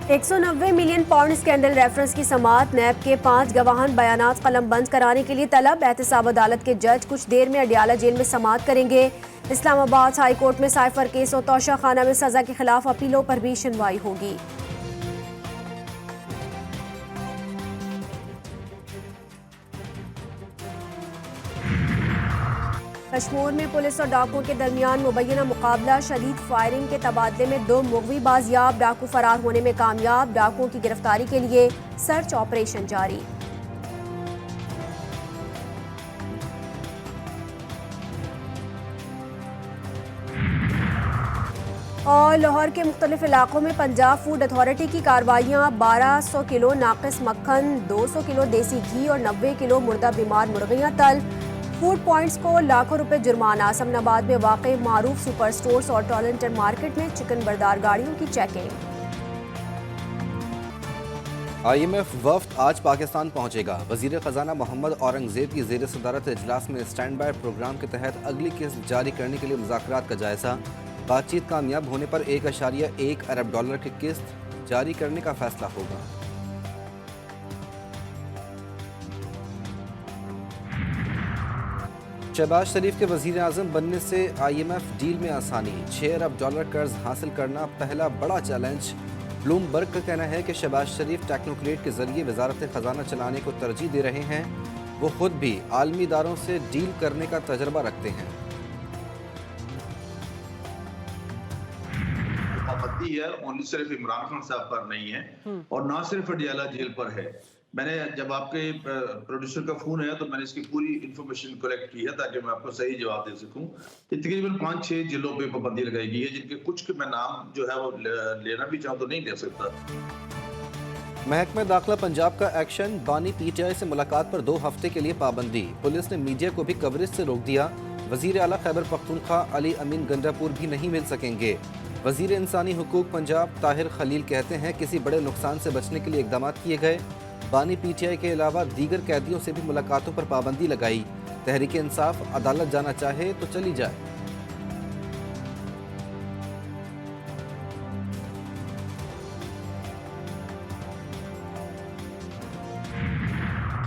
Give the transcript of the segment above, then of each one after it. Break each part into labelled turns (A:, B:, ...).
A: 190 million pound scandal reference کی سماعت، NAB کے 5 گواہان بیانات قلم بند کرانے کے لیے طلب۔ احتساب عدالت کے جج کچھ دیر میں اڈیالہ جیل میں سماعت کریں گے۔ اسلام آباد ہائی کورٹ میں سائفر کیس اور توشہ خانہ میں سزا کے خلاف اپیلوں پر بھی سنوائی ہوگی۔ کشمور میں پولیس اور ڈاکوؤں کے درمیان مبینہ مقابلہ، شدید فائرنگ کے تبادلے میں 2 مغوی بازیاب، ڈاکو فرار ہونے میں کامیاب، ڈاکوؤں کی گرفتاری کے لیے سرچ آپریشن جاری۔ اور لاہور کے مختلف علاقوں میں پنجاب فوڈ اتھارٹی کی کارروائیاں، 1200 کلو ناقص مکھن، 200 کلو دیسی گھی اور 90 کلو مردہ بیمار مرغیاں طلب۔ فوڈ پوائنٹس کو لاکھوں روپے جرمانہ۔ امن آباد میں واقع معروف سپر سٹورز اور ٹورنٹن مارکیٹ میں چکن بردار گاڑیوں کی چیکنگ۔
B: IMF وفد آج پاکستان پہنچے گا۔ وزیر خزانہ محمد اورنگزیب کی زیر صدارت اجلاس میں اسٹینڈ بائی پروگرام کے تحت اگلی قسط جاری کرنے کے لیے مذاکرات کا جائزہ۔ بات چیت کامیاب ہونے پر $1.1 ارب کی قسط جاری کرنے کا فیصلہ ہوگا۔ شہباز شریف کے وزیر اعظم بننے سے IMF ڈیل میں آسانی، $6 ارب قرض حاصل کرنا پہلا بڑا چیلنج۔ بلومبرگ کا کہنا ہے کہ شہباز شریف ٹیکنوکریٹ کے ذریعے وزارت خزانہ چلانے کو ترجیح دے رہے ہیں، وہ خود بھی عالمی اداروں سے ڈیل کرنے کا تجربہ رکھتے ہیں۔
C: پابندی ہے صرف عمران خان صاحب پر نہیں ہے اور نہ صرف اڈیالہ جیل پر ہے۔ میں نے جب آپ کے پروڈیوسر کا فون آیا تو میں نے اس کی پوری انفارمیشن کلیکٹ کی ہے تاکہ میں آپ کو صحیح جواب دے سکوں۔ تقریباً 5-6 ضلعوں پہ پابندی لگائی گئی ہے، جن کے کچھ کے میں نام جو ہے وہ لینا بھی چاہوں تو نہیں لے سکتا۔
B: محکمہ داخلہ پنجاب کا ایکشن، بانی PTI سے ملاقات پر 2 ہفتے کے لیے پابندی۔ پولیس نے میڈیا کو بھی کوریج سے روک دیا۔ وزیر اعلیٰ خیبر پختونخوا علی امین گنڈاپور بھی نہیں مل سکیں گے۔ وزیر انسانی حقوق پنجاب طاہر خلیل کہتے ہیں کسی بڑے نقصان سے بچنے کے لیے اقدامات کیے گئے۔ بانی PTI کے علاوہ دیگر قیدیوں سے بھی ملاقاتوں پر پابندی لگائی۔ تحریک انصاف عدالت جانا چاہے تو چلی جائے۔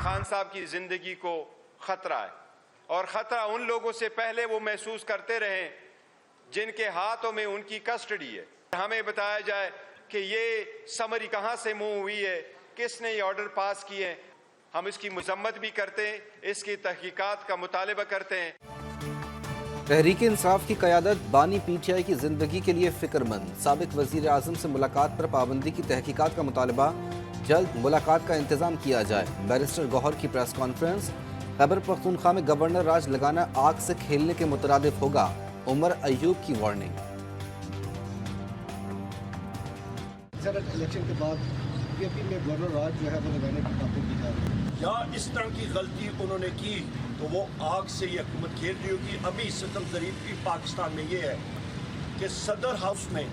D: خان صاحب کی زندگی کو خطرہ ہے، اور خطرہ ان لوگوں سے پہلے وہ محسوس کرتے رہیں جن کے ہاتھوں میں ان کی کسٹڈی ہے۔ ہمیں بتایا جائے کہ یہ سمری کہاں سے منہ ہوئی ہے، کس نے یہ آرڈر پاس کیے۔ ہم اس کی مذمت بھی کرتے ہیں، اس کی تحقیقات کا مطالبہ کرتے ہیں۔
B: تحریک انصاف کی قیادت بانی PTI کی زندگی کے لیے فکر مند۔ سابق وزیر اعظم سے ملاقات پر پابندی کی تحقیقات کا مطالبہ، جلد ملاقات کا انتظام کیا جائے۔ بیرسٹر گوہر کی پریس کانفرنس، خیبر پختونخوا میں گورنر راج لگانا آگ سے کھیلنے کے مترادف ہوگا، عمر ایوب کی وارننگ۔
E: الیکشن کے بعد PAP میں گورنر راج جو ہے وہ لگانے کی باتیں کی جا رہی ہے،
F: یا اس طرح کی غلطی انہوں نے کی تو وہ آگ سے یہ حکومت کھیل رہی ہوگی۔ ابھی ستم ظریف کی پاکستان میں یہ ہے کہ صدر ہاؤس میں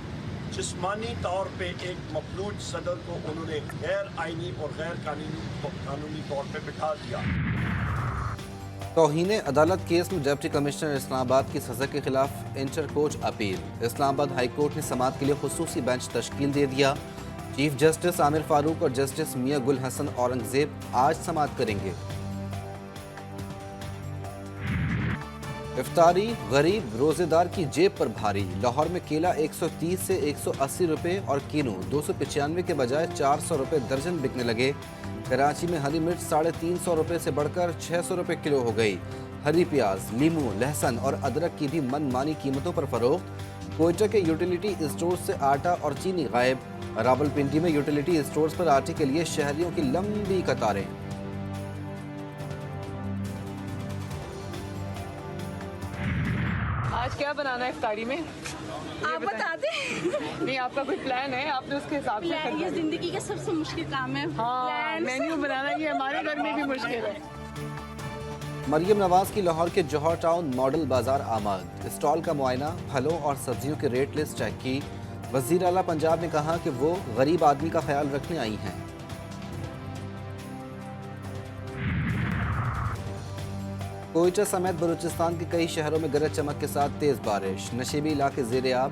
F: جسمانی طور پہ ایک مفلوج صدر کو انہوں نے غیر آئینی اور غیر قانونی طور پہ بٹھا دیا۔
B: توہین عدالت کیس میں ڈپٹی کمشنر اسلام آباد کی سزا کے خلاف انٹر کوچ اپیل۔ اسلام آباد ہائی کورٹ نے سماعت کے لیے خصوصی بینچ تشکیل دے دیا۔ چیف جسٹس عامر فاروق اور جسٹس میاں گل حسن اورنگزیب آج سماعت کریں گے۔ افطاری غریب روزے دار کی جیب پر بھاری۔ لاہور میں کیلا 130 سے 180 روپے اور کینو 295 کے بجائے 400 روپے درجن بکنے لگے۔ کراچی میں ہری مرچ 350 روپے سے بڑھ کر 600 روپے کلو ہو گئی۔ ہری پیاز، لیموں، لہسن اور ادرک کی بھی من مانی قیمتوں پر فروخت۔ کوئٹہ کے یوٹیلیٹی اسٹورز سے آٹا اور چینی غائب۔ راولپنڈی میں یوٹیلیٹی اسٹورز پر آٹے کے لیے شہریوں کی لمبی قطاریں۔
G: آج کیا بنانا ہے افطاری میں؟
H: آپ بتا دیں۔
G: نہیں، آپ کا کوئی پلان ہے؟ آپ نے اس کے حساب سے
H: پلان یہ زندگی کا سب سے مشکل کام ہے۔
G: ہاں، مینیو بنانا یہ ہمارے گھر میں بھی مشکل ہے۔
B: مریم نواز کی لاہور کے جوہر ٹاؤن ماڈل بازار آمد۔ اسٹال کا معائنہ، پھلوں اور سبزیوں کے ریٹ لسٹ چیک کی۔ وزیر اعلیٰ پنجاب نے کہا کہ وہ غریب آدمی کا خیال رکھنے آئی ہیں۔ کوئٹہ سمیت بلوچستان کے کئی شہروں میں گرج چمک کے ساتھ تیز بارش۔ نشیبی علاقے زیر آب۔